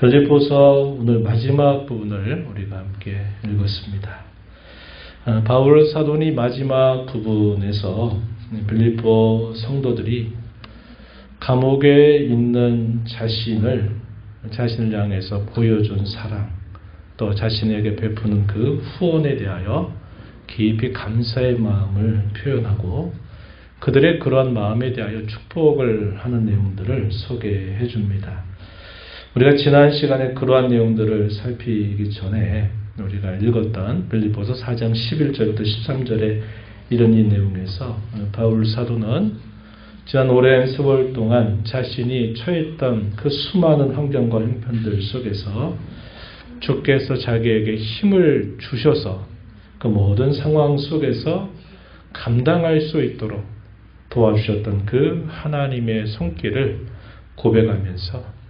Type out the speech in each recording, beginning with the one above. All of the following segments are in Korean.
빌립보서 오늘 마지막 부분을 우리가 함께 읽었습니다. 바울 사도니 마지막 부분에서 빌립보 성도들이 감옥에 있는 자신을 향해서 보여준 사랑, 또 자신에게 베푸는 그 후원에 대하여 깊이 감사의 마음을 표현하고 그들의 그러한 마음에 대하여 축복을 하는 내용들을 소개해 줍니다. 우리가 지난 시간에 그러한 내용들을 살피기 전에 우리가 읽었던 빌립보서 4장 11절부터 13절에 이런 이 내용에서 바울 사도는 지난 오랜 세월 동안 자신이 처했던 그 수많은 환경과 형편들 속에서 주께서 자기에게 힘을 주셔서 그 모든 상황 속에서 감당할 수 있도록 도와주셨던 그 하나님의 손길을 고백하면서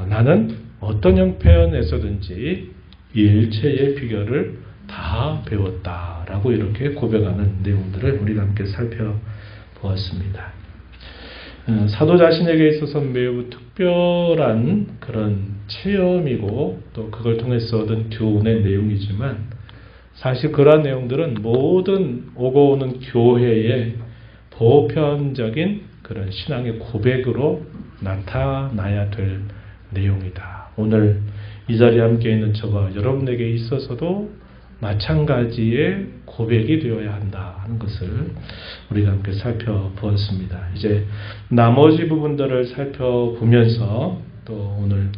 나는 어떤 형편에서든지 일체의 비결을 다 배웠다라고 이렇게 고백하는 내용들을 우리가 함께 살펴보았습니다. 사도 자신에게 있어서 매우 특별한 그런 체험이고 또 그걸 통해서 얻은 교훈의 내용이지만 사실 그러한 내용들은 모든 오고 오는 교회의 보편적인 그런 신앙의 고백으로 나타나야 될 내용이다. 오늘 이 자리에 함께 있는 저와 여러분에게 있어서도 마찬가지의 고백이 되어야 한다 하는 것을 우리가 함께 살펴보았습니다. 이제 나머지 부분들을 살펴보면서 또 오늘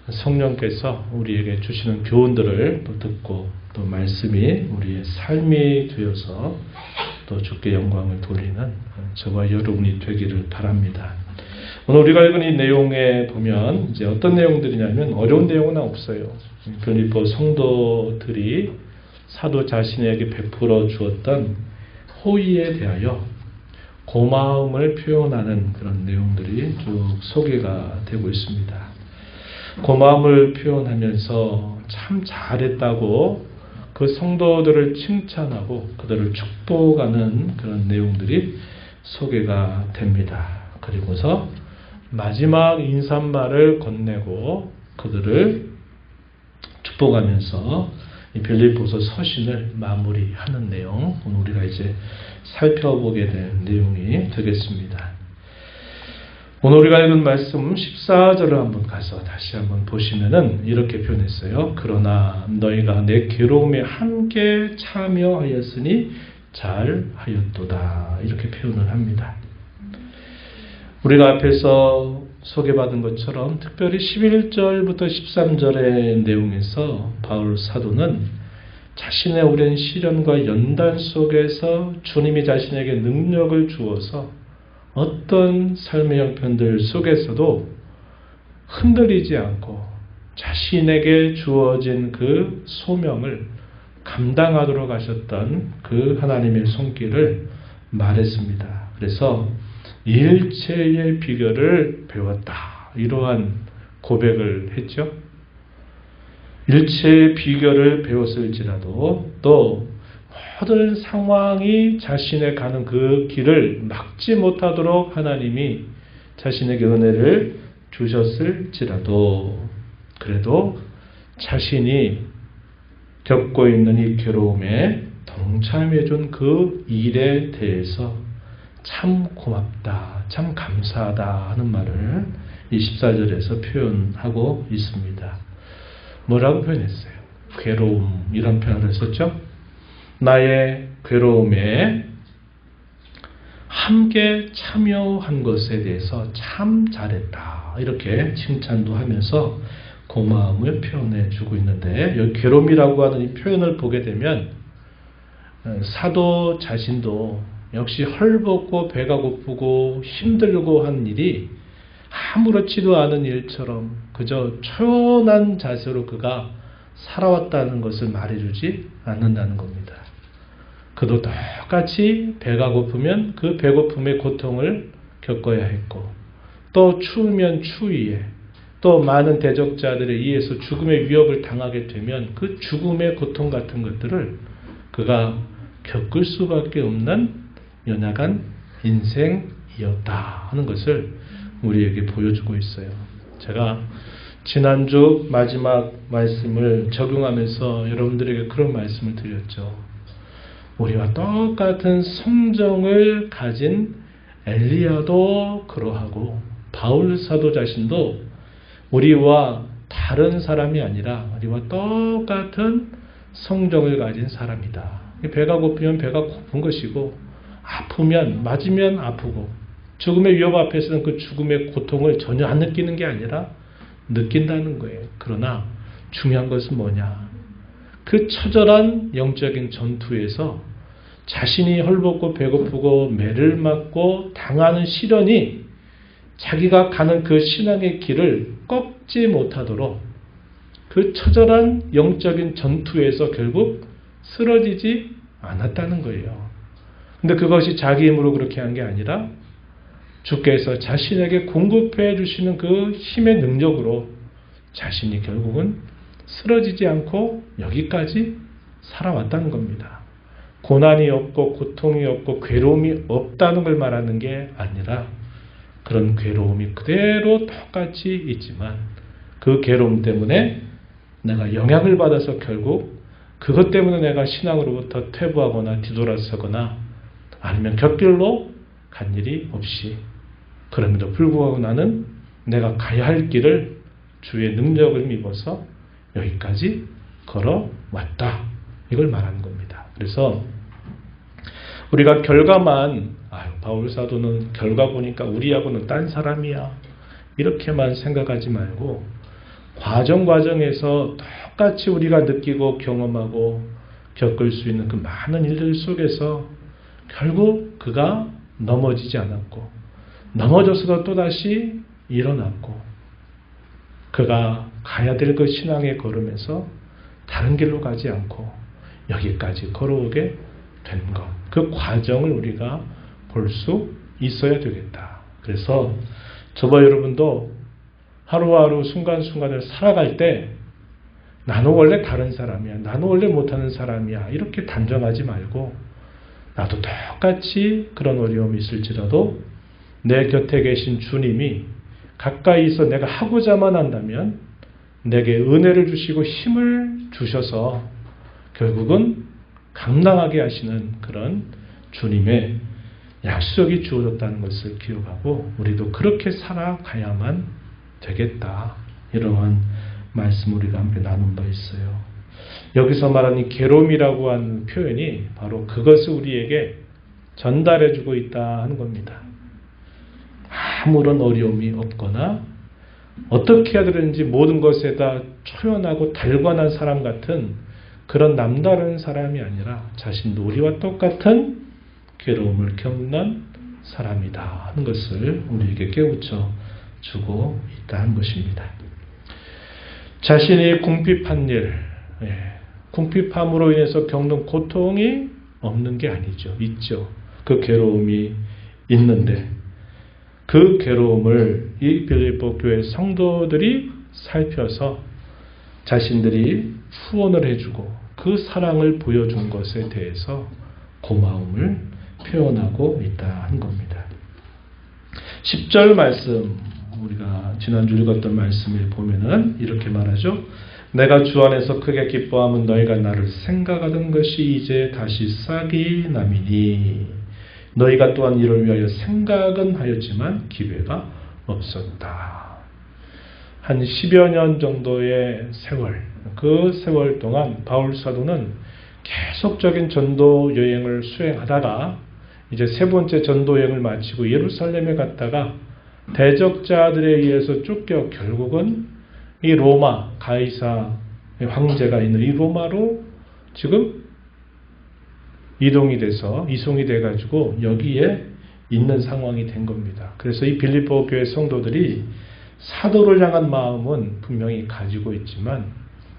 성령께서 우리에게 주시는 교훈들을 또 듣고 또 말씀이 우리의 삶이 되어서 또 주께 영광을 돌리는 저와 여러분이 되기를 바랍니다. 오늘 우리가 읽은 이 내용에 보면 이제 어떤 내용들이냐면 어려운 내용은 없어요. 빌립보 성도들이 사도 자신에게 베풀어 주었던 호의에 대하여 고마움을 표현하는 그런 내용들이 쭉 소개가 되고 있습니다. 고마움을 표현하면서 참 잘했다고 그 성도들을 칭찬하고 그들을 축복하는 그런 내용들이 소개가 됩니다. 그리고서 마지막 인사말을 건네고 그들을 축복하면서 이 빌립보서 서신을 마무리하는 내용, 오늘 우리가 이제 살펴보게 될 내용이 되겠습니다. 오늘 우리가 읽은 말씀 14절을 한번 가서 다시 한번 보시면은 이렇게 표현했어요. 그러나 너희가 내 괴로움에 함께 참여하였으니 잘하였도다. 이렇게 표현을 합니다. 우리가 앞에서 소개받은 것처럼 특별히 11절부터 13절의 내용에서 바울 사도는 자신의 오랜 시련과 연단 속에서 주님이 자신에게 능력을 주어서 어떤 삶의 형편들 속에서도 흔들리지 않고 자신에게 주어진 그 소명을 감당하도록 하셨던 그 하나님의 손길을 말했습니다. 그래서 일체의 비결을 배웠다. 이러한 고백을 했죠. 일체의 비결을 배웠을지라도 또 모든 상황이 자신의 가는 그 길을 막지 못하도록 하나님이 자신에게 은혜를 주셨을지라도 그래도 자신이 겪고 있는 이 괴로움에 동참해준 그 일에 대해서 참 고맙다, 참 감사하다 하는 말을 이 14절에서 표현하고 있습니다. 뭐라고 표현했어요? 괴로움, 이런 표현을 썼죠? 나의 괴로움에 함께 참여한 것에 대해서 참 잘했다. 이렇게 칭찬도 하면서 고마움을 표현해 주고 있는데 여기 괴로움이라고 하는 이 표현을 보게 되면 사도 자신도 역시 헐벗고 배가 고프고 힘들고 한 일이 아무렇지도 않은 일처럼 그저 초연한 자세로 그가 살아왔다는 것을 말해주지 않는다는 겁니다. 그도 똑같이 배가 고프면 그 배고픔의 고통을 겪어야 했고 또 추우면 추위에 또 많은 대적자들에 의해서 죽음의 위협을 당하게 되면 그 죽음의 고통 같은 것들을 그가 겪을 수밖에 없는 연약한 인생이었다 하는 것을 우리에게 보여주고 있어요. 제가 지난주 마지막 말씀을 적용하면서 여러분들에게 그런 말씀을 드렸죠. 우리와 똑같은 성정을 가진 엘리야도 그러하고 바울 사도 자신도 우리와 다른 사람이 아니라 우리와 똑같은 성정을 가진 사람이다. 배가 고프면 배가 고픈 것이고 아프면 맞으면 아프고 죽음의 위협 앞에서는 그 죽음의 고통을 전혀 안 느끼는 게 아니라 느낀다는 거예요. 그러나 중요한 것은 뭐냐? 그 처절한 영적인 전투에서 자신이 헐벗고 배고프고 매를 맞고 당하는 시련이 자기가 가는 그 신앙의 길을 꺾지 못하도록 그 처절한 영적인 전투에서 결국 쓰러지지 않았다는 거예요. 근데 그것이 자기 힘으로 그렇게 한 게 아니라 주께서 자신에게 공급해 주시는 그 힘의 능력으로 자신이 결국은 쓰러지지 않고 여기까지 살아왔다는 겁니다. 고난이 없고 고통이 없고 괴로움이 없다는 걸 말하는 게 아니라 그런 괴로움이 그대로 똑같이 있지만 그 괴로움 때문에 내가 영향을 받아서 결국 그것 때문에 내가 신앙으로부터 퇴보하거나 뒤돌아서거나 아니면 곁길로 간 일이 없이 그럼에도 불구하고 나는 내가 가야 할 길을 주의 능력을 믿어서 여기까지 걸어왔다. 이걸 말하는 겁니다. 그래서 우리가 결과만 바울 사도는 결과 보니까 우리하고는 딴 사람이야. 이렇게만 생각하지 말고 과정에서 똑같이 우리가 느끼고 경험하고 겪을 수 있는 그 많은 일들 속에서 결국 그가 넘어지지 않았고 넘어져서도 또다시 일어났고 그가 가야 될 그 신앙의 걸음에서 다른 길로 가지 않고 여기까지 걸어오게 된 것. 그 과정을 우리가 볼 수 있어야 되겠다. 그래서 저와 여러분도 하루하루 순간순간을 살아갈 때 나는 원래 다른 사람이야. 나는 원래 못하는 사람이야. 이렇게 단정하지 말고 나도 똑같이 그런 어려움이 있을지라도 내 곁에 계신 주님이 가까이서 내가 하고자만 한다면 내게 은혜를 주시고 힘을 주셔서 결국은 감당하게 하시는 그런 주님의 약속이 주어졌다는 것을 기억하고 우리도 그렇게 살아가야만 되겠다. 이러한 말씀을 우리가 함께 나눈 바 있어요. 여기서 말하는 괴로움이라고 하는 표현이 바로 그것을 우리에게 전달해주고 있다 하는 겁니다. 아무런 어려움이 없거나 어떻게 해야 되는지 모든 것에다 초연하고 달관한 사람 같은 그런 남다른 사람이 아니라 자신도 우리와 똑같은 괴로움을 겪는 사람이다 하는 것을 우리에게 깨우쳐 주고 있다는 것입니다. 자신이 궁핍한 일, 궁핍함으로 인해서 겪는 고통이 없는 게 아니죠. 있죠. 그 괴로움이 있는데 그 괴로움을 이 빌립보 교회 성도들이 살펴서 자신들이 후원을 해주고 그 사랑을 보여준 것에 대해서 고마움을 표현하고 있다는 겁니다. 10절 말씀 우리가 지난주 읽었던 말씀을 보면은 이렇게 말하죠. 내가 주 안에서 크게 기뻐함은 너희가 나를 생각하던 것이 이제 다시 싹이 남이니 너희가 또한 이를 위하여 생각은 하였지만 기회가 없었다. 한 10여 년 정도의 세월, 그 세월 동안 바울 사도는 계속적인 전도 여행을 수행하다가 이제 세 번째 전도 여행을 마치고 예루살렘에 갔다가 대적자들에 의해서 쫓겨 결국은 이 로마 가이사 황제가 있는 이 로마로 지금 이송이 돼가지고 여기에 있는 상황이 된 겁니다. 그래서 이 빌립보 교회 성도들이 사도를 향한 마음은 분명히 가지고 있지만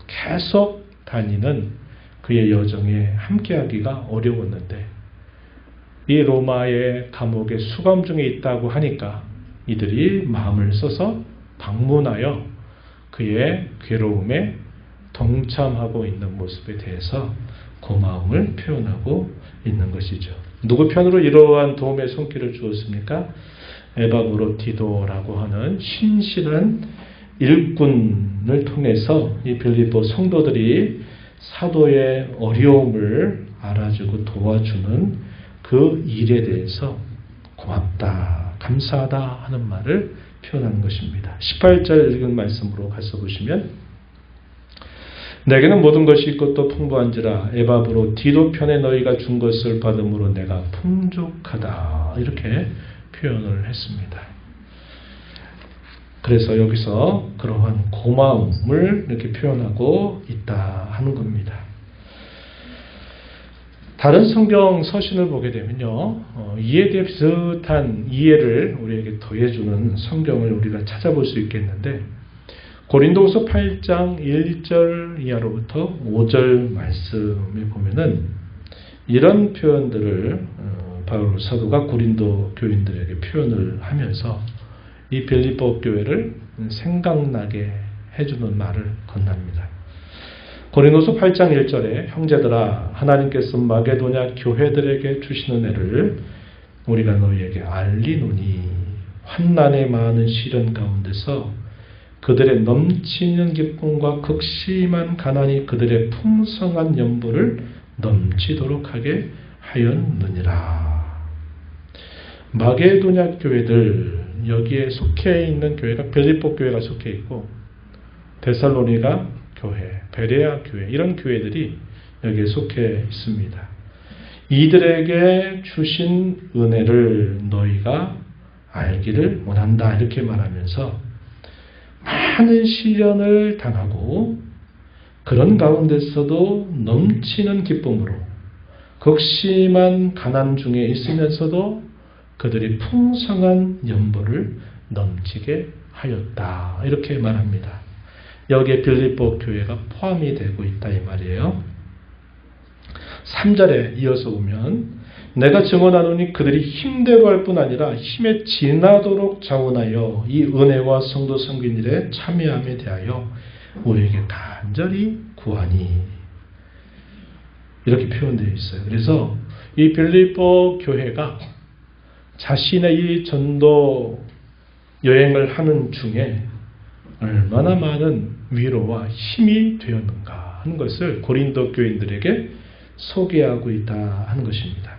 계속 다니는 그의 여정에 함께하기가 어려웠는데 이 로마의 감옥에 수감 중에 있다고 하니까 이들이 마음을 써서 방문하여 그의 괴로움에 동참하고 있는 모습에 대해서 고마움을 표현하고 있는 것이죠. 누구 편으로 이러한 도움의 손길을 주었습니까? 에바브로티도라고 하는 신실한 일꾼을 통해서 이 빌립보 성도들이 사도의 어려움을 알아주고 도와주는 그 일에 대해서 고맙다, 감사하다 하는 말을 표현하는 것입니다. 18절 읽은 말씀으로 가서 보시면 내게는 모든 것이 있고 또 풍부한지라 에바브로 디도 편에 너희가 준 것을 받음으로 내가 풍족하다 이렇게 표현을 했습니다. 그래서 여기서 그러한 고마움을 이렇게 표현하고 있다 하는 겁니다. 다른 성경 서신을 보게 되면요, 이에 대해 비슷한 이해를 우리에게 더해주는 성경을 우리가 찾아볼 수 있겠는데 고린도후서 8장 1절 이하로부터 5절 말씀에 보면은 이런 표현들을 바울 사도가 고린도 교인들에게 표현을 하면서 이 빌립보 교회를 생각나게 해주는 말을 건넵니다. 고린도서 8장 1절에 형제들아 하나님께서 마게도냐 교회들에게 주시는 애를 우리가 너희에게 알리노니 환난의 많은 시련 가운데서 그들의 넘치는 기쁨과 극심한 가난이 그들의 풍성한 연보를 넘치도록 하게 하였느니라. 마게도냐 교회들 여기에 속해 있는 교회가 빌립보 교회가 속해 있고 데살로니가 교회, 베레아 교회 이런 교회들이 여기에 속해 있습니다. 이들에게 주신 은혜를 너희가 알기를 원한다 이렇게 말하면서 많은 시련을 당하고 그런 가운데서도 넘치는 기쁨으로 극심한 가난 중에 있으면서도 그들이 풍성한 연보를 넘치게 하였다 이렇게 말합니다. 여기에 빌립보 교회가 포함이 되고 있다 이 말이에요. 3절에 이어서 보면 내가 증언하노니 그들이 힘대로 할 뿐 아니라 힘에 지나도록 자원하여 이 은혜와 성도 섬긴 일에 참여함에 대하여 우리에게 간절히 구하니 이렇게 표현되어 있어요. 그래서 이 빌립보 교회가 자신의 이 전도 여행을 하는 중에 얼마나 많은 위로와 힘이 되었는가 하는 것을 고린도 교인들에게 소개하고 있다 하는 것입니다.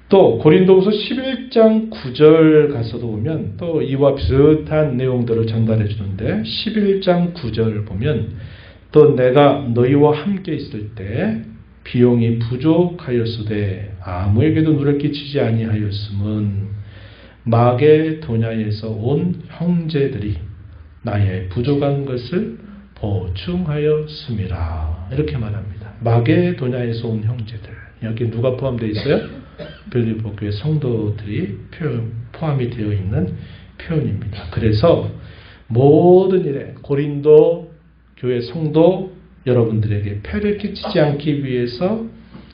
또 고린도후서 11장 9절 가서도 보면 또 이와 비슷한 내용들을 전달해 주는데 11장 9절 보면 또 내가 너희와 함께 있을 때 비용이 부족하였으되 아무에게도 누를 끼치지 아니하였음은 마게도냐에서 온 형제들이 나의 부족한 것을 보충하였음이라 이렇게 말합니다. 마게도냐에서 온 형제들 여기 누가 포함되어 있어요? 빌립보 교회 성도들이 포함이 되어 있는 표현입니다. 그래서 모든 일에 고린도 교회 성도 여러분들에게 폐를 끼치지 않기 위해서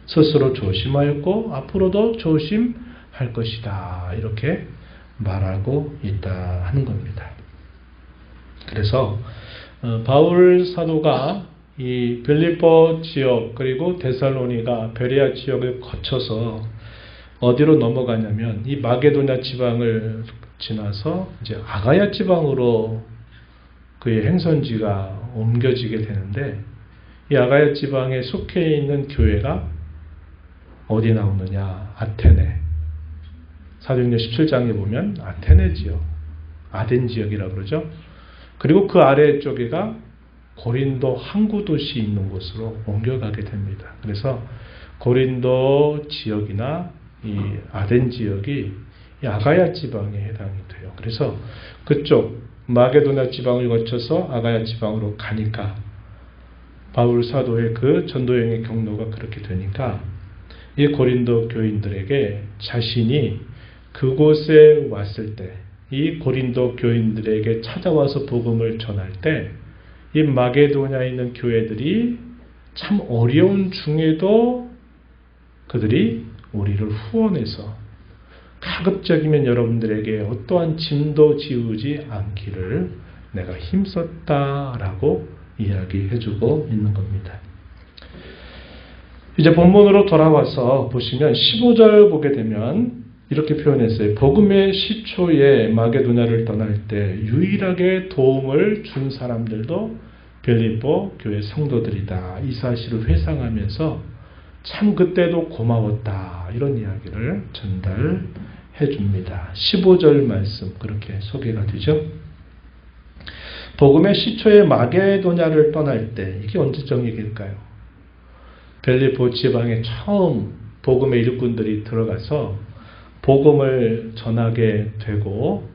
스스로 조심하였고 앞으로도 조심할 것이다 이렇게 말하고 있다 하는 겁니다. 그래서 바울 사도가 이 빌립보 지역 그리고 데살로니가 베레아 지역을 거쳐서 어디로 넘어가냐면 이 마게도냐 지방을 지나서 이제 아가야 지방으로 그의 행선지가 옮겨지게 되는데 이 아가야 지방에 속해 있는 교회가 어디 나오느냐? 아테네. 사도행전 17장에 보면 아테네 지역, 아덴 지역이라고 그러죠. 그리고 그 아래쪽에가 고린도 항구 도시 있는 곳으로 옮겨가게 됩니다. 그래서 고린도 지역이나 이 아덴 지역이 이 아가야 지방에 해당이 돼요. 그래서 그쪽 마게도냐 지방을 거쳐서 아가야 지방으로 가니까 바울 사도의 그 전도여행의 경로가 그렇게 되니까 이 고린도 교인들에게 자신이 그곳에 왔을 때 이 고린도 교인들에게 찾아와서 복음을 전할 때 이 마게도냐에 있는 교회들이 참 어려운 중에도 그들이 우리를 후원해서 가급적이면 여러분들에게 어떠한 짐도 지우지 않기를 내가 힘썼다라고 이야기해주고 있는 겁니다. 이제 본문으로 돌아와서 보시면 15절 보게 되면 이렇게 표현했어요. 복음의 시초에 마게도냐를 떠날 때 유일하게 도움을 준 사람들도 빌립보 교회 성도들이다. 이 사실을 회상하면서 참 그때도 고마웠다. 이런 이야기를 전달해 줍니다. 15절 말씀 그렇게 소개가 되죠. 복음의 시초에 마게도냐를 떠날 때 이게 언제적 얘기일까요? 빌립보 지방에 처음 복음의 일꾼들이 들어가서 복음을 전하게 되고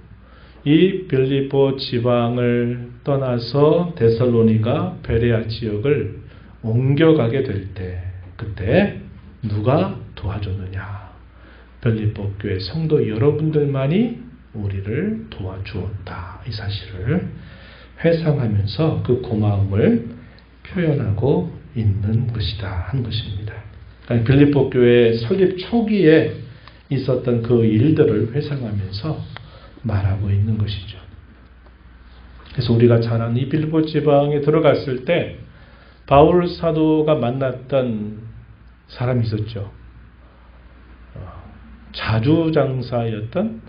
이 빌립보 지방을 떠나서 데살로니가 베레아 지역을 옮겨가게 될 때 그때 누가 도와줬느냐? 빌립보 교회 성도 여러분들만이 우리를 도와주었다. 이 사실을 회상하면서 그 고마움을 표현하고 있는 것이다 한 것입니다. 그러니까 빌립보 교회 설립 초기에 있었던 그 일들을 회상하면서 말하고 있는 것이죠. 그래서 우리가 잘 아는 이 빌립보 지방에 들어갔을 때 바울 사도가 만났던 사람이 있었죠. 자주장사였던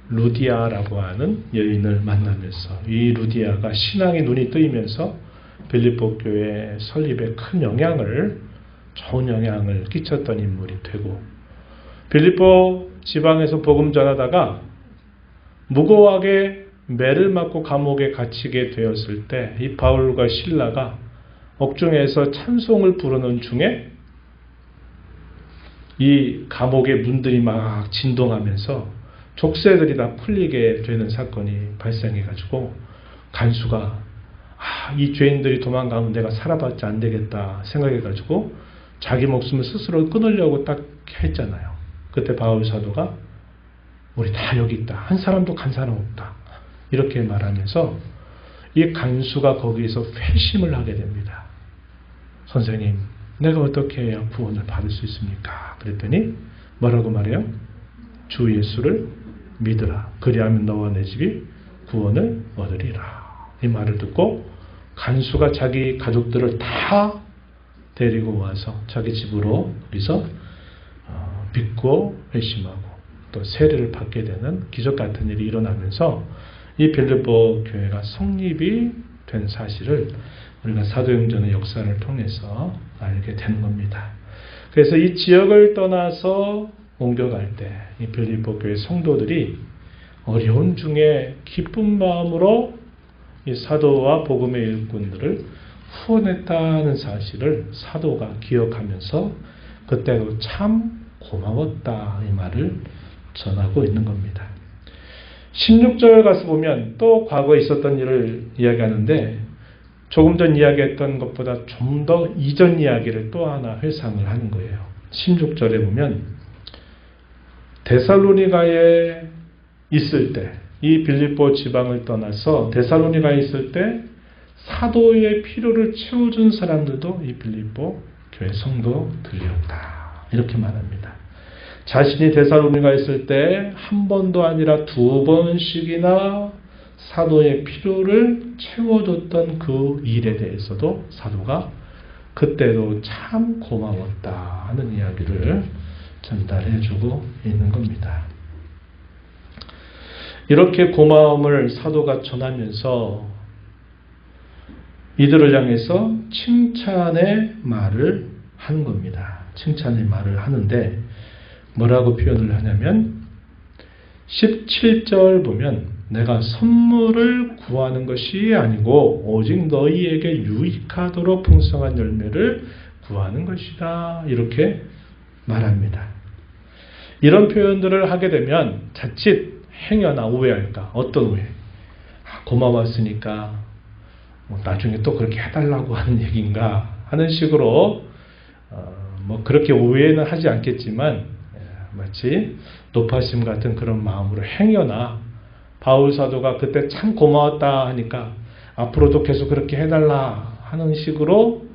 루디아라고 하는 여인을 만나면서 이 루디아가 신앙의 눈이 뜨이면서 빌립보 교회 설립에 큰 좋은 영향을 끼쳤던 인물이 되고 빌립보 지방에서 복음 전하다가 무고하게 매를 맞고 감옥에 갇히게 되었을 때 이 바울과 실라가 옥중에서 찬송을 부르는 중에 이 감옥의 문들이 막 진동하면서 족쇄들이 다 풀리게 되는 사건이 발생해가지고 간수가 이 죄인들이 도망가면 내가 살아봤자 안 되겠다 생각해가지고 자기 목숨을 스스로 끊으려고 딱 했잖아요. 그때 바울 사도가 우리 다 여기 있다. 한 사람도 간 사람 없다. 이렇게 말하면서 이 간수가 거기에서 회심을 하게 됩니다. 선생님, 내가 어떻게 해야 구원을 받을 수 있습니까? 그랬더니 뭐라고 말해요? 주 예수를 믿으라. 그리하면 너와 내 집이 구원을 얻으리라. 이 말을 듣고 간수가 자기 가족들을 다 데리고 와서 자기 집으로 거기서 믿고 회심하고 또 세례를 받게 되는 기적 같은 일이 일어나면서 이 빌립보 교회가 성립이 된 사실을 우리가 사도행전의 역사를 통해서 알게 되는 겁니다. 그래서 이 지역을 떠나서 옮겨갈 때 이 빌립보 교회 성도들이 어려운 중에 기쁜 마음으로 이 사도와 복음의 일꾼들을 후원했다는 사실을 사도가 기억하면서 그때도 참 고마웠다 이 말을 전하고 있는 겁니다. 16절 가서 보면 또 과거에 있었던 일을 이야기하는데 조금 전 이야기했던 것보다 좀 더 이전 이야기를 또 하나 회상을 하는 거예요. 16절에 보면 데살로니가에 있을 때 이 빌립보 지방을 떠나서 데살로니가에 있을 때 사도의 필요를 채워준 사람들도 이 빌립보 교회 성도들이었다. 이렇게 말합니다. 자신이 데살로니가에 있을 때 한 번도 아니라 2번씩이나 사도의 필요를 채워줬던 그 일에 대해서도 사도가 그때도 참 고마웠다 하는 이야기를 전달해주고 있는 겁니다. 이렇게 고마움을 사도가 전하면서 이들을 향해서 칭찬의 말을 하는 겁니다. 칭찬의 말을 하는데 뭐라고 표현을 하냐면 17절 보면 내가 선물을 구하는 것이 아니고 오직 너희에게 유익하도록 풍성한 열매를 구하는 것이다. 이렇게 말합니다. 이런 표현들을 하게 되면 자칫 행여나 오해할까? 어떤 오해? 고마웠으니까 나중에 또 그렇게 해달라고 하는 얘기인가 하는 식으로 그렇게 오해는 하지 않겠지만 마치 높아심 같은 그런 마음으로 행여나 바울 사도가 그때 참 고마웠다 하니까 앞으로도 계속 그렇게 해달라 하는 식으로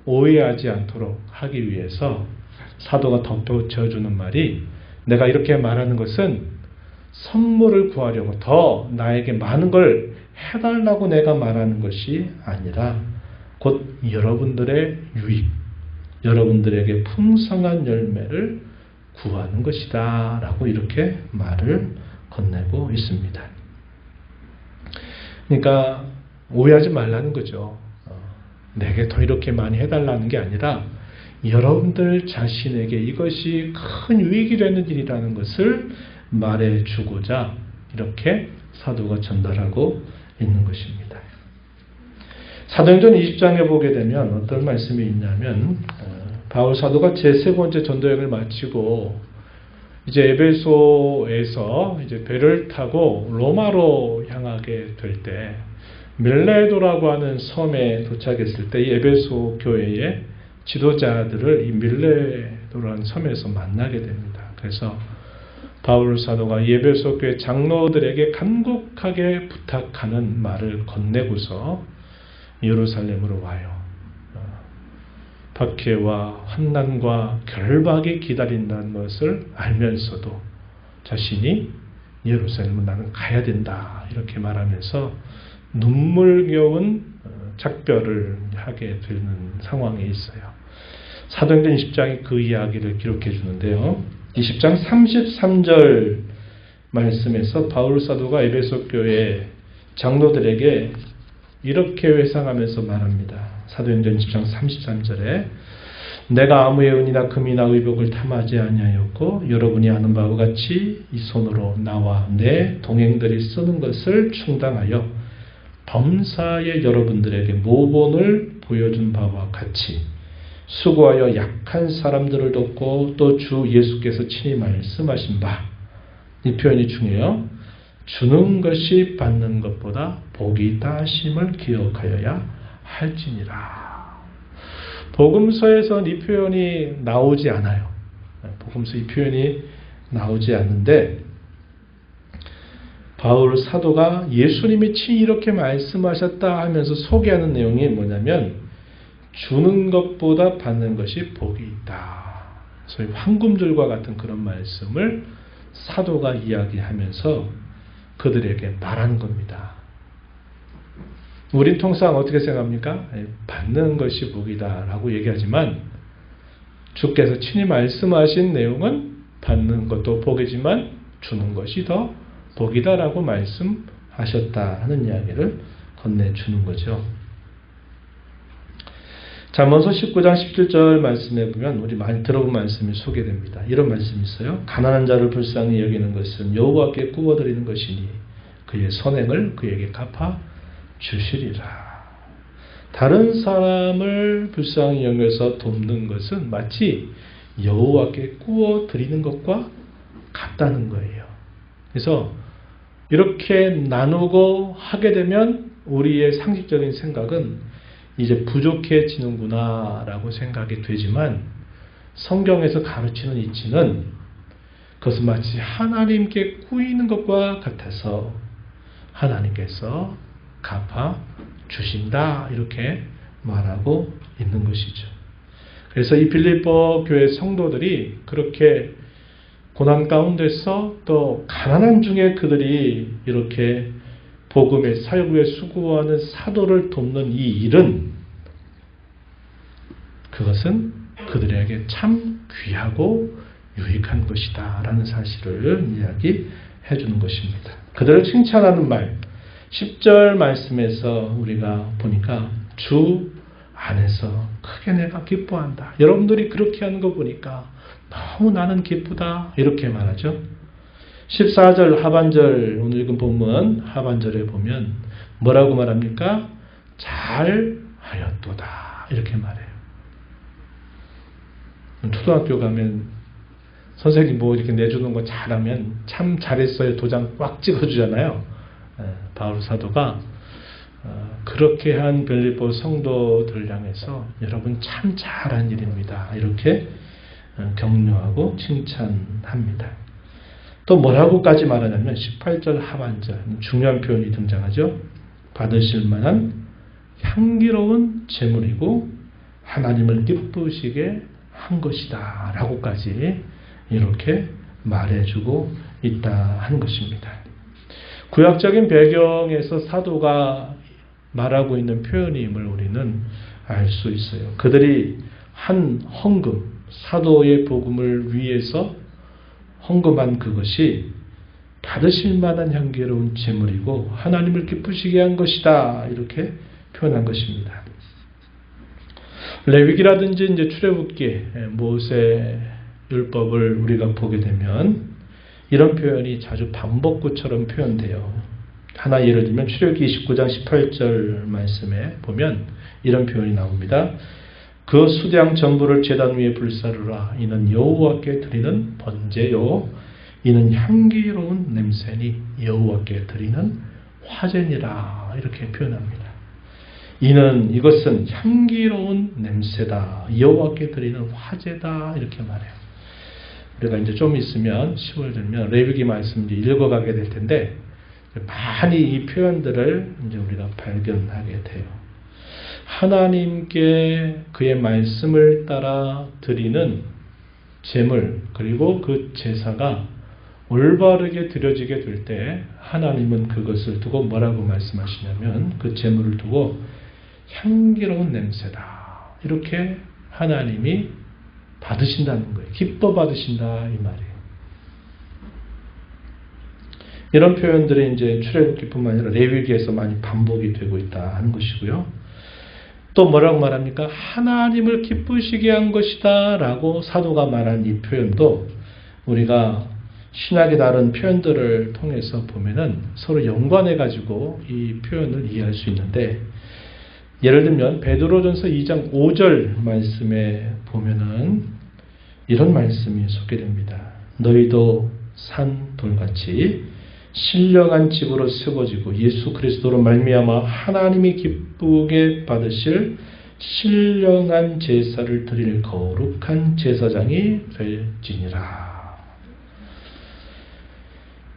오해하지 않도록 하기 위해서 사도가 덧붙여주는 말이 내가 이렇게 말하는 것은 선물을 구하려고 더 나에게 많은 걸 해달라고 내가 말하는 것이 아니라 곧 여러분들의 유익, 여러분들에게 풍성한 열매를 구하는 것이다 라고 이렇게 말을 건네고 있습니다. 그러니까 오해하지 말라는 거죠. 내게 더 이렇게 많이 해달라는 게 아니라 여러분들 자신에게 이것이 큰 위익이 되는 일이라는 것을 말해주고자 이렇게 사도가 전달하고 있는 것입니다. 사도행전 20장에 보게 되면 어떤 말씀이 있냐면 바울 사도가 제3번째 전도여행을 마치고 이제 에베소에서 이제 배를 타고 로마로 향하게 될 때 밀레도라고 하는 섬에 도착했을 때 이 에베소 교회의 지도자들을 이 밀레도라는 섬에서 만나게 됩니다. 그래서 바울 사도가 이 에베소 교회 장로들에게 간곡하게 부탁하는 말을 건네고서 예루살렘으로 와요. 박해와 환난과 결박이 기다린다는 것을 알면서도 자신이 예루살렘은 나는 가야 된다 이렇게 말하면서 눈물겨운 작별을 하게 되는 상황에 있어요. 사도행전 20장이 그 이야기를 기록해 주는데요. 20장 33절 말씀에서 바울 사도가 에베소 교회 장로들에게 이렇게 회상하면서 말합니다. 사도행전 20장 33절에 내가 아무의 은이나 금이나 의복을 탐하지 아니하였고 여러분이 아는 바와 같이 이 손으로 나와 내 동행들이 쓰는 것을 충당하여 범사의 여러분들에게 모본을 보여준 바와 같이 수고하여 약한 사람들을 돕고 또 주 예수께서 친히 말씀하신 바, 이 표현이 중요해요. 주는 것이 받는 것보다 복이 있다 하심을 기억하여야 할지니라. 복음서에서는 이 표현이 나오지 않아요. 복음서 이 표현이 나오지 않는데 바울 사도가 예수님이 친히 이렇게 말씀하셨다 하면서 소개하는 내용이 뭐냐면 주는 것보다 받는 것이 복이 있다. 소위 황금줄과 같은 그런 말씀을 사도가 이야기하면서 그들에게 말하는 겁니다. 우린 통상 어떻게 생각합니까? 받는 것이 복이다 라고 얘기하지만 주께서 친히 말씀하신 내용은 받는 것도 복이지만 주는 것이 더 복이다 라고 말씀하셨다 하는 이야기를 건네주는 거죠. 잠언서 19장 17절 말씀에 보면 우리 많이 들어본 말씀이 소개됩니다. 이런 말씀이 있어요. 가난한 자를 불쌍히 여기는 것은 여호와께 구워드리는 것이니 그의 선행을 그에게 갚아 주시리라. 다른 사람을 불쌍히 여겨서 돕는 것은 마치 여호와께 구워드리는 것과 같다는 거예요. 그래서 이렇게 나누고 하게 되면 우리의 상식적인 생각은 이제 부족해지는구나 라고 생각이 되지만 성경에서 가르치는 이치는 그것은 마치 하나님께 꾸이는 것과 같아서 하나님께서 갚아 주신다 이렇게 말하고 있는 것이죠. 그래서 이 빌립보 교회 성도들이 그렇게 고난 가운데서 또 가난한 중에 그들이 이렇게 복음의 사역에 수고하는 사도를 돕는 이 일은 그것은 그들에게 참 귀하고 유익한 것이다 라는 사실을 이야기해 주는 것입니다. 그들을 칭찬하는 말 10절 말씀에서 우리가 보니까 주 안에서 크게 내가 기뻐한다. 여러분들이 그렇게 하는 거 보니까 너무 나는 기쁘다 이렇게 말하죠. 14절 하반절 오늘 읽은 본문 하반절에 보면 뭐라고 말합니까? 잘하였도다 이렇게 말해요. 초등학교 가면 선생님 뭐 이렇게 내주는 거 잘하면 참 잘했어요 도장 꽉 찍어주잖아요. 바울 사도가 그렇게 한 빌립보 성도들 향해서 여러분 참 잘한 일입니다 이렇게 격려하고 칭찬합니다. 또 뭐라고까지 말하냐면 18절 하반절 중요한 표현이 등장하죠. 받으실 만한 향기로운 제물이고 하나님을 기쁘시게 한 것이다 라고까지 이렇게 말해주고 있다 하는 것입니다. 구약적인 배경에서 사도가 말하고 있는 표현임을 우리는 알 수 있어요. 그들이 한 헌금, 사도의 복음을 위해서 헌금한 그것이 받으실 만한 향기로운 제물이고 하나님을 기쁘시게 한 것이다. 이렇게 표현한 것입니다. 레위기라든지 이제 출애굽기, 모세 율법을 우리가 보게 되면 이런 표현이 자주 반복구처럼 표현돼요. 하나 예를 들면 출애굽기 29장 18절 말씀에 보면 이런 표현이 나옵니다. 그 수대양 전부를 제단 위에 불사르라. 이는 여호와께 드리는 번제요. 이는 향기로운 냄새니 여호와께 드리는 화제니라. 이렇게 표현합니다. 이것은 향기로운 냄새다. 여호와께 드리는 화제다. 이렇게 말해요. 우리가 이제 좀 있으면 10월 들면 레위기 말씀 이제 읽어가게 될 텐데 많이 이 표현들을 이제 우리가 발견하게 돼요. 하나님께 그의 말씀을 따라 드리는 제물 그리고 그 제사가 올바르게 드려지게 될 때 하나님은 그것을 두고 뭐라고 말씀하시냐면 그 제물을 두고 향기로운 냄새다. 이렇게 하나님이 받으신다는 거예요. 기뻐 받으신다 이 말이에요. 이런 표현들이 이제 출애굽기뿐만 아니라 레위기에서 많이 반복이 되고 있다 하는 것이고요. 또 뭐라고 말합니까? 하나님을 기쁘시게 한 것이다 라고 사도가 말한 이 표현도 우리가 신학의 다른 표현들을 통해서 보면은 서로 연관해 가지고 이 표현을 이해할 수 있는데 예를 들면 베드로전서 2장 5절 말씀에 보면은 이런 말씀이 소개됩니다. 너희도 산 돌같이 신령한 집으로 세워지고 예수 그리스도로 말미암아 하나님이 기쁘게 받으실 신령한 제사를 드릴 거룩한 제사장이 될지니라.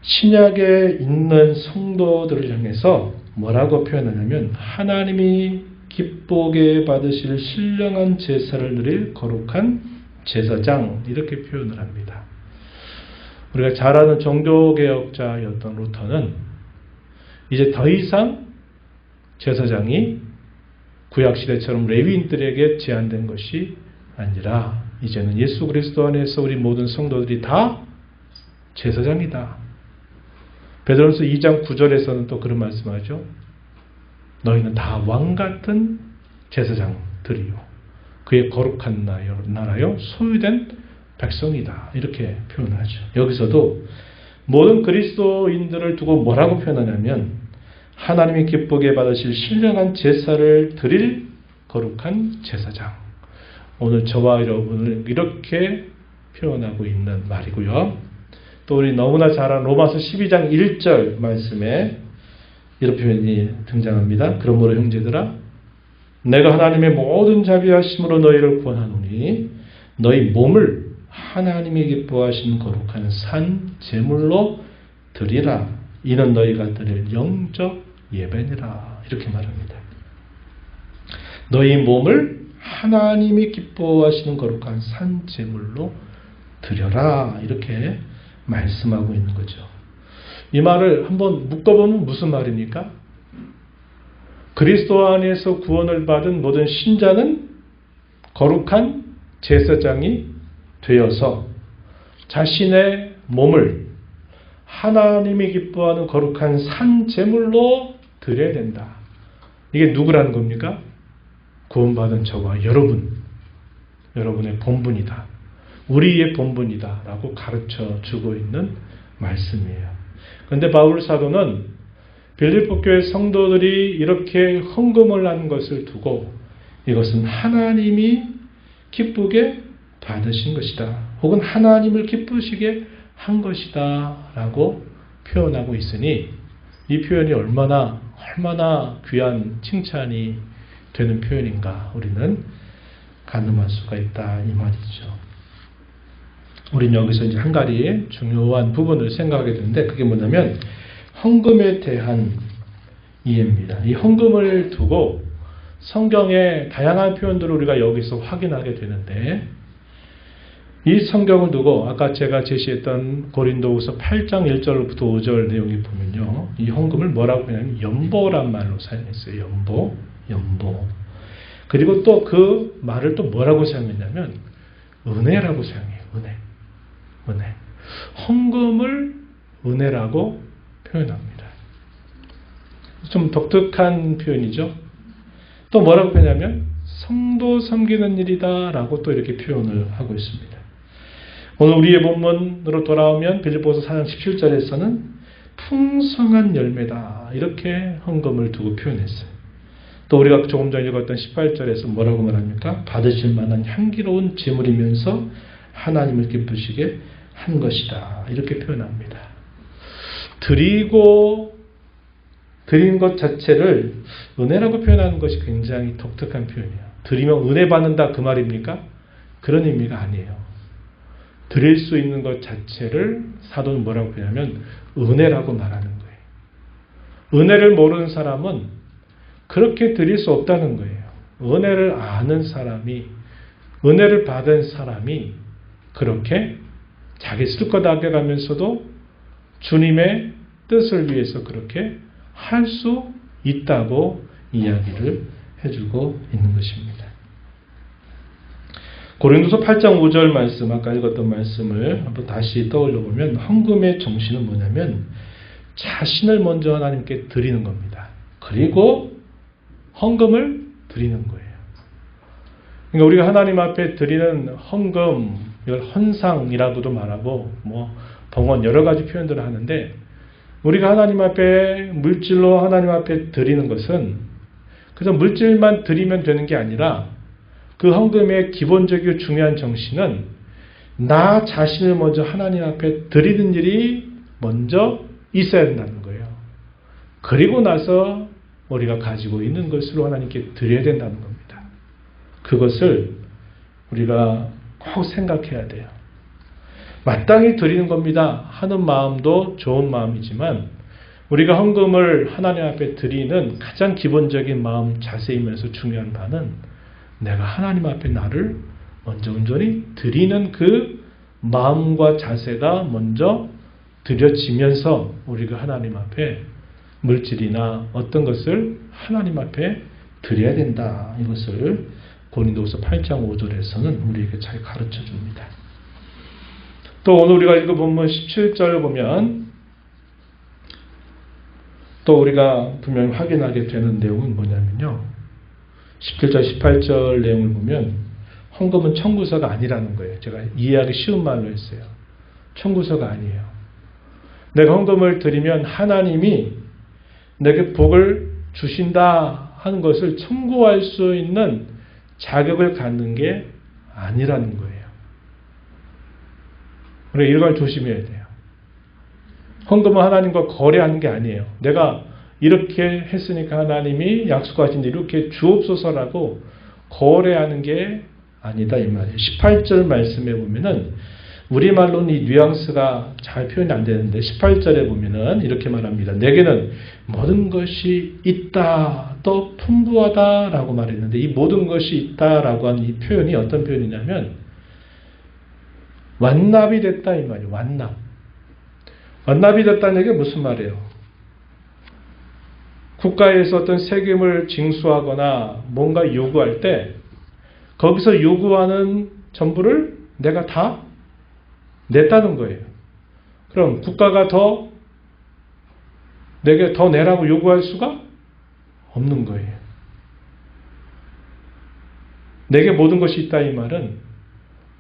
신약에 있는 성도들을 향해서 뭐라고 표현하냐면 하나님이 기쁘게 받으실 신령한 제사를 드릴 거룩한 제사장 이렇게 표현을 합니다. 우리가 잘 아는 종교개혁자였던 루터는 이제 더 이상 제사장이 구약시대처럼 레위인들에게 제한된 것이 아니라 이제는 예수 그리스도 안에서 우리 모든 성도들이 다 제사장이다. 베드로전서 2장 9절에서는 또 그런 말씀하죠. 너희는 다 왕같은 제사장들이요. 그의 거룩한 나라요. 소유된 백성이다. 이렇게 표현하죠. 여기서도 모든 그리스도인들을 두고 뭐라고 표현하냐면 하나님이 기쁘게 받으실 신령한 제사를 드릴 거룩한 제사장. 오늘 저와 여러분을 이렇게 표현하고 있는 말이고요. 또 우리 너무나 잘 아는 로마서 12장 1절 말씀에 이런 표현이 등장합니다. 그러므로 형제들아 내가 하나님의 모든 자비하심으로 너희를 구원하노니 너희 몸을 하나님이 기뻐하신 거룩한 산 제물로 드리라. 이는 너희가 드릴 영적 예배니라. 이렇게 말합니다. 너희 몸을 하나님이 기뻐하시는 거룩한 산 제물로 드려라. 이렇게 말씀하고 있는 거죠. 이 말을 한번 묶어보면 무슨 말입니까? 그리스도 안에서 구원을 받은 모든 신자는 거룩한 제사장이 되어서 자신의 몸을 하나님이 기뻐하는 거룩한 산 제물로 드려야 된다. 이게 누구라는 겁니까? 구원받은 저와 여러분의 본분이다. 우리의 본분이다 라고 가르쳐 주고 있는 말씀이에요. 그런데 바울 사도는 빌립보 교회 성도들이 이렇게 헌금을 한 것을 두고 이것은 하나님이 기쁘게 받으신 것이다. 혹은 하나님을 기쁘시게 한 것이다 라고 표현하고 있으니 이 표현이 얼마나 귀한 칭찬이 되는 표현인가 우리는 가늠할 수가 있다 이 말이죠. 우리는 여기서 이제 한 가지 중요한 부분을 생각하게 되는데 그게 뭐냐면 헌금에 대한 이해입니다. 이 헌금을 두고 성경의 다양한 표현들을 우리가 여기서 확인하게 되는데 이 성경을 두고 아까 제가 제시했던 고린도후서 8장 1절부터 5절 내용이 보면요. 이 헌금을 뭐라고 하냐면 연보란 말로 사용했어요. 연보. 그리고 또 그 말을 또 뭐라고 사용했냐면 은혜라고 사용해요. 은혜. 헌금을 은혜라고 표현합니다. 좀 독특한 표현이죠. 또 뭐라고 표현하면 성도 섬기는 일이다 라고 또 이렇게 표현을 하고 있습니다. 오늘 우리의 본문으로 돌아오면 빌립보서 4장 17절에서는 풍성한 열매다 이렇게 헌금을 두고 표현했어요. 또 우리가 조금 전에 읽었던 18절에서 뭐라고 말합니까? 받으실 만한 향기로운 제물이면서 하나님을 기쁘시게 한 것이다 이렇게 표현합니다. 드린 것 자체를 은혜라고 표현하는 것이 굉장히 독특한 표현이에요. 드리면 은혜 받는다 그 말입니까? 그런 의미가 아니에요. 드릴 수 있는 것 자체를 사도는 뭐라고 표현하면 은혜라고 말하는 거예요. 은혜를 모르는 사람은 그렇게 드릴 수 없다는 거예요. 은혜를 아는 사람이, 은혜를 받은 사람이 그렇게 자기 쓸 것 아껴가면서도 주님의 뜻을 위해서 그렇게 할 수 있다고 이야기를 해주고 있는 것입니다. 고린도서 8장 5절 말씀, 아까 읽었던 말씀을 한번 다시 떠올려 보면 헌금의 정신은 뭐냐면 자신을 먼저 하나님께 드리는 겁니다. 그리고 헌금을 드리는 거예요. 그러니까 우리가 하나님 앞에 드리는 헌금, 이걸 헌상이라고도 말하고 봉헌 여러 가지 표현들을 하는데 우리가 하나님 앞에 물질로 하나님 앞에 드리는 것은 그래서 물질만 드리면 되는 게 아니라 그 헌금의 기본적이고 중요한 정신은 나 자신을 먼저 하나님 앞에 드리는 일이 먼저 있어야 된다는 거예요. 그리고 나서 우리가 가지고 있는 것으로 하나님께 드려야 된다는 겁니다. 그것을 우리가 꼭 생각해야 돼요. 마땅히 드리는 겁니다 하는 마음도 좋은 마음이지만 우리가 헌금을 하나님 앞에 드리는 가장 기본적인 마음 자세이면서 중요한 바는 내가 하나님 앞에 나를 먼저 온전히 드리는 그 마음과 자세가 먼저 드려지면서 우리가 하나님 앞에 물질이나 어떤 것을 하나님 앞에 드려야 된다. 이것을 고린도후서 8장 5절에서는 우리에게 잘 가르쳐 줍니다. 또 오늘 우리가 읽은 본문 17절 보면 또 우리가 분명히 확인하게 되는 내용은 뭐냐면요. 17절, 18절 내용을 보면 헌금은 청구서가 아니라는 거예요. 제가 이해하기 쉬운 말로 했어요. 청구서가 아니에요. 내가 헌금을 드리면 하나님이 내게 복을 주신다 하는 것을 청구할 수 있는 자격을 갖는 게 아니라는 거예요. 우리가 이걸 조심해야 돼요. 헌금은 하나님과 거래하는 게 아니에요. 내가 이렇게 했으니까 하나님이 약속하신 일 이렇게 주옵소서라고 거래하는 게 아니다 이 말이에요. 18절 말씀에 보면은 우리말로는 이 뉘앙스가 잘 표현이 안 되는데 18절에 보면은 이렇게 말합니다. 내게는 모든 것이 있다, 또 풍부하다라고 말했는데 이 모든 것이 있다라고 하는 이 표현이 어떤 표현이냐면 완납이 됐다 이 말이에요. 완납. 완납이 됐다는 게 무슨 말이에요? 국가에서 어떤 세금을 징수하거나 뭔가 요구할 때 거기서 요구하는 전부를 내가 다 냈다는 거예요. 그럼 국가가 내게 더 내라고 요구할 수가 없는 거예요. 내게 모든 것이 있다 이 말은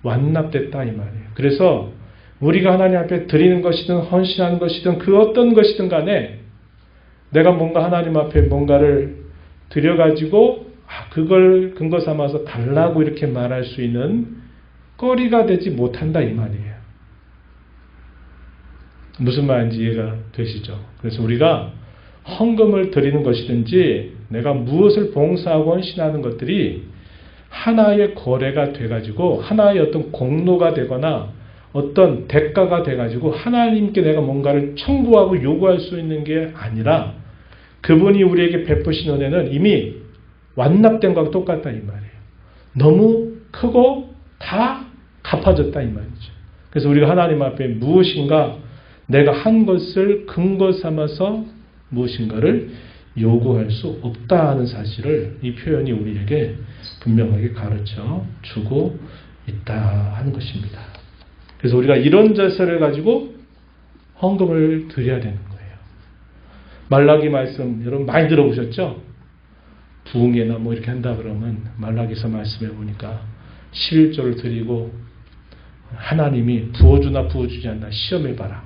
완납됐다 이 말이에요. 그래서 우리가 하나님 앞에 드리는 것이든 헌신하는 것이든 그 어떤 것이든 간에 내가 뭔가 하나님 앞에 뭔가를 드려가지고 그걸 근거 삼아서 달라고 이렇게 말할 수 있는 거리가 되지 못한다 이 말이에요. 무슨 말인지 이해가 되시죠? 그래서 우리가 헌금을 드리는 것이든지 내가 무엇을 봉사하고 헌신하는 것들이 하나의 거래가 돼가지고 하나의 어떤 공로가 되거나 어떤 대가가 돼가지고 하나님께 내가 뭔가를 청구하고 요구할 수 있는 게 아니라 그분이 우리에게 베푸신 은혜는 이미 완납된 것과 똑같다 이 말이에요. 너무 크고 다 갚아졌다 이 말이죠. 그래서 우리가 하나님 앞에 무엇인가 내가 한 것을 근거 삼아서 무엇인가를 요구할 수 없다 하는 사실을 이 표현이 우리에게 분명하게 가르쳐 주고 있다 하는 것입니다. 그래서 우리가 이런 자세를 가지고 헌금을 드려야 되는 거예요. 말라기 말씀 여러분 많이 들어보셨죠? 부흥회나 뭐 이렇게 한다 그러면 말라기서 말씀해 보니까 11조를 드리고 하나님이 부어주나 부어주지 않나 시험해봐라.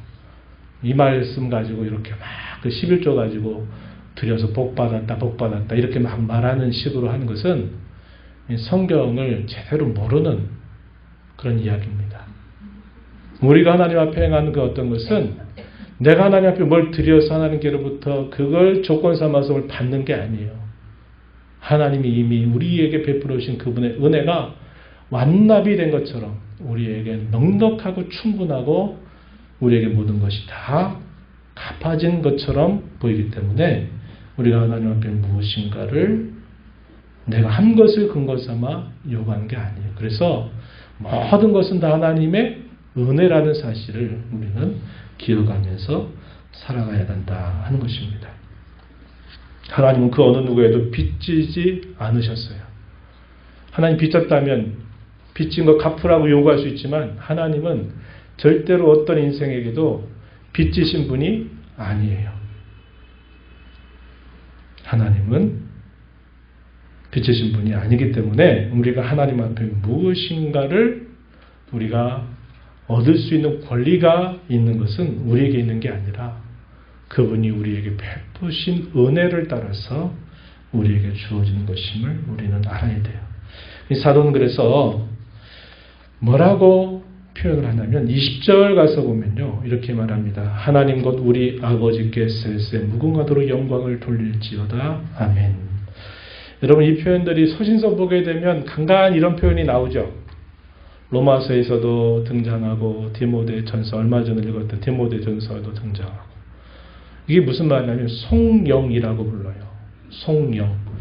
이 말씀 가지고 이렇게 막 그 11조 가지고 드려서 복받았다 이렇게 막 말하는 식으로 하는 것은 성경을 제대로 모르는 그런 이야기입니다. 우리가 하나님 앞에 행하는 그 어떤 것은 내가 하나님 앞에 뭘 드려서 하나님께로부터 그걸 조건 삼아서 뭘 받는 게 아니에요. 하나님이 이미 우리에게 베풀어 주신 그분의 은혜가 완납이 된 것처럼 우리에게 넉넉하고 충분하고 우리에게 모든 것이 다 갚아진 것처럼 보이기 때문에 우리가 하나님 앞에 무엇인가를 내가 한 것을 근거 삼아 요구하는 게 아니에요. 그래서 모든 것은 다 하나님의 은혜라는 사실을 우리는 기억하면서 살아가야 된다 하는 것입니다. 하나님은 그 어느 누구에도 빚지지 않으셨어요. 하나님 빚졌다면 빚진 거 갚으라고 요구할 수 있지만 하나님은 절대로 어떤 인생에게도 빚지신 분이 아니에요. 하나님은 빚지신 분이 아니기 때문에 우리가 하나님 앞에 무엇인가를 우리가 얻을 수 있는 권리가 있는 것은 우리에게 있는 게 아니라 그분이 우리에게 베푸신 은혜를 따라서 우리에게 주어지는 것임을 우리는 알아야 돼요. 이 사도는 그래서 뭐라고 표현을 하냐면 20절 가서 보면요. 이렇게 말합니다. 하나님 곧 우리 아버지께 셀세 무궁하도록 영광을 돌릴지어다. 아멘. 여러분 이 표현들이 서신서 보게 되면 간간히 이런 표현이 나오죠. 로마서에서도 등장하고 디모데전서 얼마 전에 읽었던 디모데전서에도 등장하고 이게 무슨 말이냐면 송영이라고 불러요. 송영.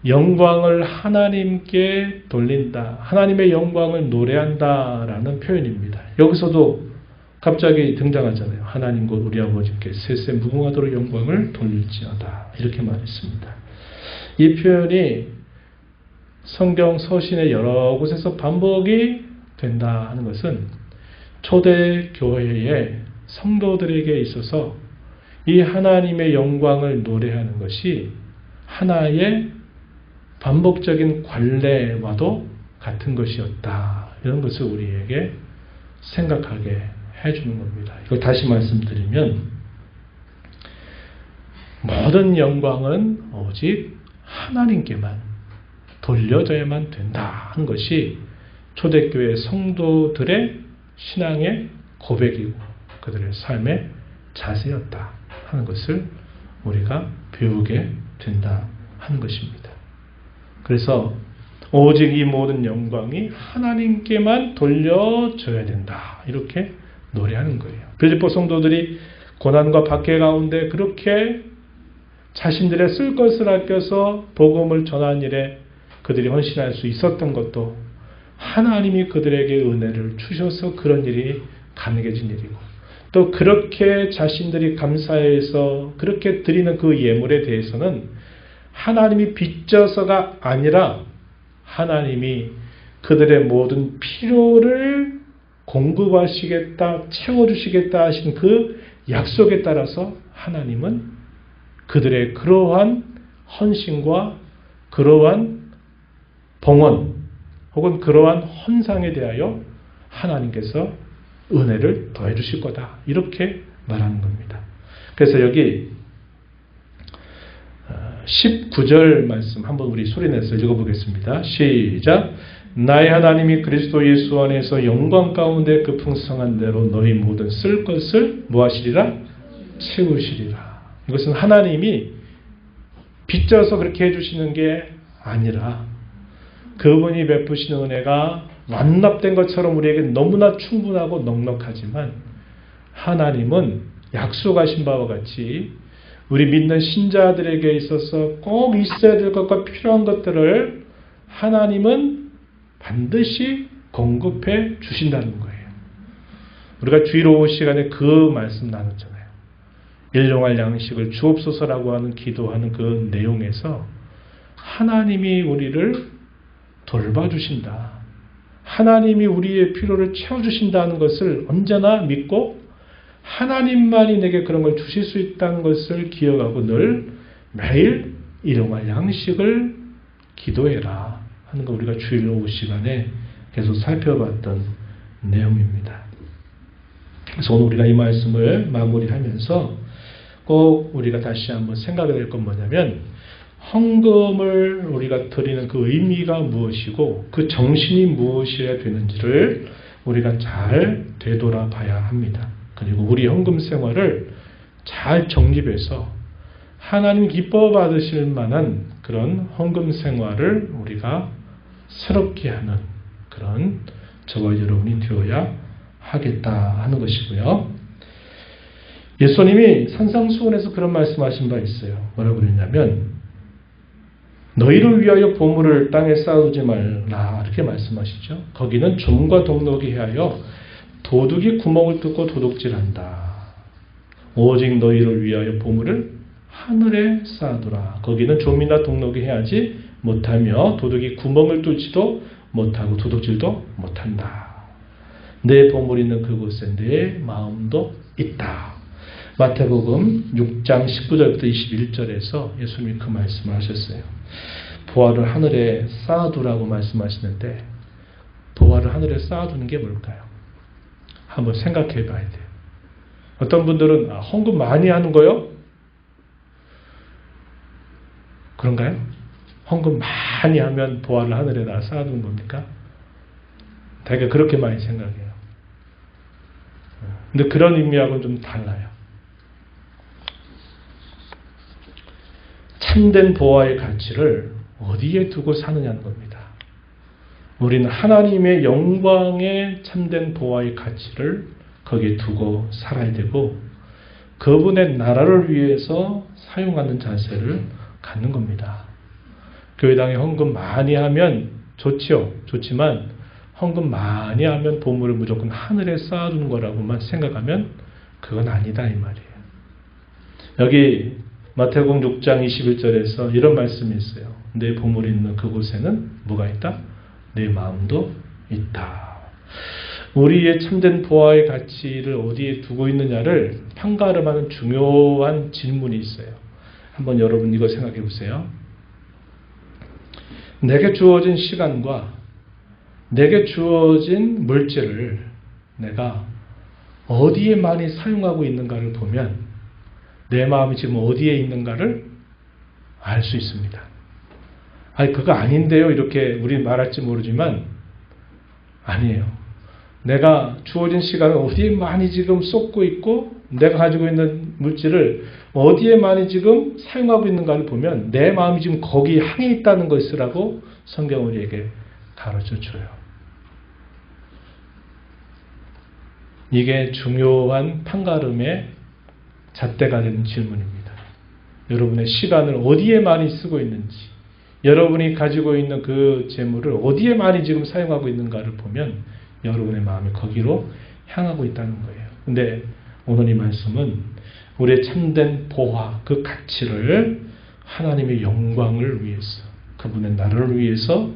영광을 하나님께 돌린다. 하나님의 영광을 노래한다라는 표현입니다. 여기서도 갑자기 등장하잖아요. 하나님 곧 우리 아버지께 셋세 무궁하도록 영광을 돌릴지어다. 이렇게 말했습니다. 이 표현이 성경 서신의 여러 곳에서 반복이 된다 하는 것은 초대 교회의 성도들에게 있어서 이 하나님의 영광을 노래하는 것이 하나의 반복적인 관례와도 같은 것이었다. 이런 것을 우리에게 생각하게 해주는 겁니다. 이걸 다시 말씀드리면 모든 영광은 오직 하나님께만 돌려져야만 된다 하는 것이 초대교회 성도들의 신앙의 고백이고 그들의 삶의 자세였다 하는 것을 우리가 배우게 된다 하는 것입니다. 그래서 오직 이 모든 영광이 하나님께만 돌려져야 된다. 이렇게 노래하는 거예요. 빌립보 성도들이 고난과 박해 가운데 그렇게 자신들의 쓸 것을 아껴서 복음을 전한 일에 그들이 헌신할 수 있었던 것도 하나님이 그들에게 은혜를 주셔서 그런 일이 가능해진 일이고 또 그렇게 자신들이 감사해서 그렇게 드리는 그 예물에 대해서는 하나님이 빚져서가 아니라 하나님이 그들의 모든 필요를 공급하시겠다, 채워주시겠다 하신 그 약속에 따라서 하나님은 그들의 그러한 헌신과 그러한 봉헌 혹은 그러한 헌상에 대하여 하나님께서 은혜를 더해 주실 거다. 이렇게 말하는 겁니다. 그래서 여기 19절 말씀 한번 우리 소리내서 읽어보겠습니다. 시작. 나의 하나님이 그리스도 예수 안에서 영광 가운데 그 풍성한 대로 너희 모든 쓸 것을 뭐하시리라? 채우시리라. 이것은 하나님이 빚져서 그렇게 해주시는 게 아니라 그분이 베푸시는 은혜가 완납된 것처럼 우리에게 너무나 충분하고 넉넉하지만 하나님은 약속하신 바와 같이 우리 믿는 신자들에게 있어서 꼭 있어야 될 것과 필요한 것들을 하나님은 반드시 공급해 주신다는 거예요. 우리가 주일 오후 시간에 그 말씀 나눴잖아요. 일용할 양식을 주옵소서라고 하는 기도하는 그 내용에서 하나님이 우리를 돌봐주신다. 하나님이 우리의 필요를 채워주신다는 것을 언제나 믿고 하나님만이 내게 그런 걸 주실 수 있다는 것을 기억하고 늘 매일 일용할 양식을 기도해라 하는 거 우리가 주일 오후 시간에 계속 살펴봤던 내용입니다. 그래서 오늘 우리가 이 말씀을 마무리하면서 꼭 우리가 다시 한번 생각해야 될 건 뭐냐면 헌금을 우리가 드리는 그 의미가 무엇이고 그 정신이 무엇이어야 되는지를 우리가 잘 되돌아봐야 합니다. 그리고 우리 헌금 생활을 잘 정립해서 하나님 기뻐 받으실 만한 그런 헌금 생활을 우리가 새롭게 하는 그런 저와 여러분이 되어야 하겠다 하는 것이고요. 예수님이 산상수훈에서 그런 말씀하신 바 있어요. 뭐라고 그랬냐면 너희를 위하여 보물을 땅에 쌓아두지 말라 이렇게 말씀하시죠. 거기는 좀과 동록이 해하여 도둑이 구멍을 뚫고 도둑질한다. 오직 너희를 위하여 보물을 하늘에 쌓아두라. 거기는 좀이나 동록이 해하지 못하며 도둑이 구멍을 뚫지도 못하고 도둑질도 못한다. 내 보물 있는 그곳에 내 마음도 있다. 마태복음 6장 19절부터 21절에서 예수님이 그 말씀을 하셨어요. 보화를 하늘에 쌓아두라고 말씀하시는데 보화를 하늘에 쌓아두는 게 뭘까요? 한번 생각해 봐야 돼요. 어떤 분들은 헌금 많이 하는 거요? 그런가요? 헌금 많이 하면 보화를 하늘에다 쌓아두는 겁니까? 되게 그렇게 많이 생각해요. 근데 그런 의미하고는 좀 달라요. 참된 보화의 가치를 어디에 두고 사느냐는 겁니다. 우리는 하나님의 영광의 참된 보화의 가치를 거기에 두고 살아야 되고 그분의 나라를 위해서 사용하는 자세를 갖는 겁니다. 교회당에 헌금 많이 하면 좋지요. 좋지만 헌금 많이 하면 보물을 무조건 하늘에 쌓아두는 거라고만 생각하면 그건 아니다 이 말이에요. 여기 마태복음 6장 21절에서 이런 말씀이 있어요. 내 보물이 있는 그곳에는 뭐가 있다? 내 마음도 있다. 우리의 참된 보화의 가치를 어디에 두고 있느냐를 판가름하는 중요한 질문이 있어요. 한번 여러분 이거 생각해 보세요. 내게 주어진 시간과 내게 주어진 물질을 내가 어디에 많이 사용하고 있는가를 보면 내 마음이 지금 어디에 있는가를 알 수 있습니다. 아니 그거 아닌데요 이렇게 우리 말할지 모르지만 아니에요. 내가 주어진 시간을 어디에 많이 지금 쏟고 있고 내가 가지고 있는 물질을 어디에 많이 지금 사용하고 있는가를 보면 내 마음이 지금 거기 향해 있다는 것이라고 성경은 우리에게 가르쳐 줘요. 이게 중요한 판가름의 잣대가 되는 질문입니다. 여러분의 시간을 어디에 많이 쓰고 있는지, 여러분이 가지고 있는 그 재물을 어디에 많이 지금 사용하고 있는가를 보면 여러분의 마음이 거기로 향하고 있다는 거예요. 근데 오늘 이 말씀은 우리의 참된 보화, 그 가치를 하나님의 영광을 위해서, 그분의 나라를 위해서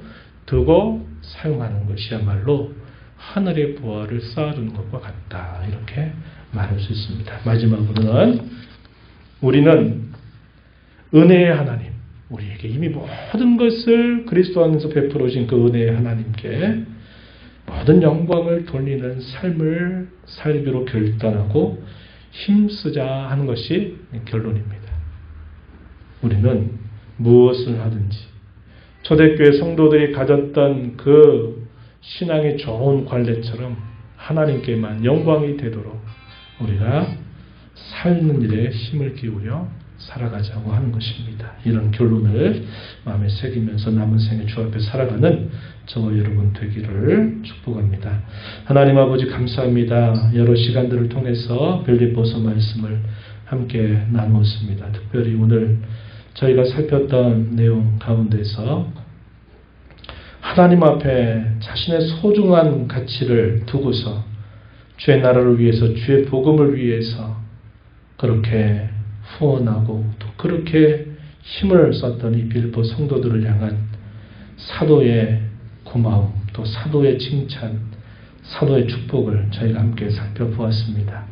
두고 사용하는 것이야말로 하늘의 보화를 쌓아두는 것과 같다. 이렇게 말할 수 있습니다. 마지막으로는 우리는 은혜의 하나님, 우리에게 이미 모든 것을 그리스도 안에서 베풀어 주신 그 은혜의 하나님께 모든 영광을 돌리는 삶을 살기로 결단하고 힘쓰자 하는 것이 결론입니다. 우리는 무엇을 하든지 초대교회 성도들이 가졌던 그 신앙의 좋은 관례처럼 하나님께만 영광이 되도록 우리가 삶는 일에 힘을 기울여 살아가자고 하는 것입니다. 이런 결론을 마음에 새기면서 남은 생에 주 앞에 살아가는 저와 여러분 되기를 축복합니다. 하나님 아버지 감사합니다. 여러 시간들을 통해서 빌립보서 말씀을 함께 나누었습니다. 특별히 오늘 저희가 살폈던 내용 가운데서 하나님 앞에 자신의 소중한 가치를 두고서 주의 나라를 위해서, 주의 복음을 위해서 그렇게 후원하고 또 그렇게 힘을 썼던 이 빌립보 성도들을 향한 사도의 고마움, 또 사도의 칭찬, 사도의 축복을 저희가 함께 살펴보았습니다.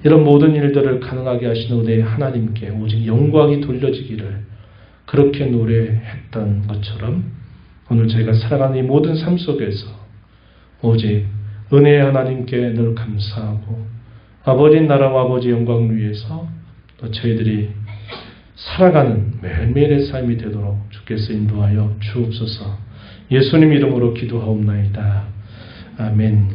이런 모든 일들을 가능하게 하시는 우리 하나님께 오직 영광이 돌려지기를 그렇게 노래했던 것처럼 오늘 저희가 살아가는 이 모든 삶 속에서 오직 은혜의 하나님께 늘 감사하고 아버지 나라와 아버지 영광을 위해서 또 저희들이 살아가는 매일매일의 삶이 되도록 주께서 인도하여 주옵소서. 예수님 이름으로 기도하옵나이다. 아멘.